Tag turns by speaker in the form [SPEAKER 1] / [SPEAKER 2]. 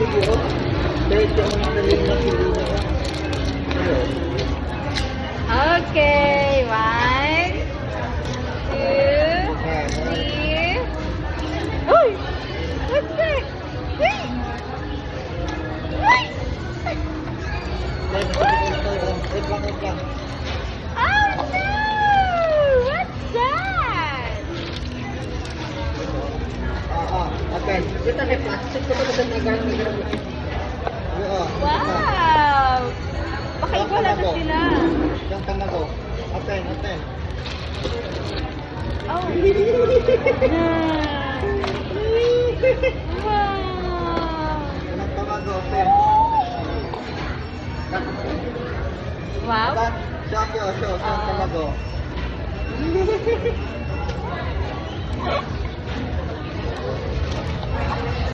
[SPEAKER 1] Sige, oh. Kahit yung mga naling na hindi na.
[SPEAKER 2] Okay, 1, 2, 3. Uy! What's that? Wait! Wait!
[SPEAKER 1] Wait lang.
[SPEAKER 2] Oh no! What's that?
[SPEAKER 1] Okay. Kita may plastic ko pa sa nagamit.
[SPEAKER 2] Wow! Baka wala na sila.
[SPEAKER 1] Yung tamago. Open.
[SPEAKER 2] Oh. Wow!
[SPEAKER 1] Yung tamago, open.
[SPEAKER 2] Wow!
[SPEAKER 1] Show yung tamago.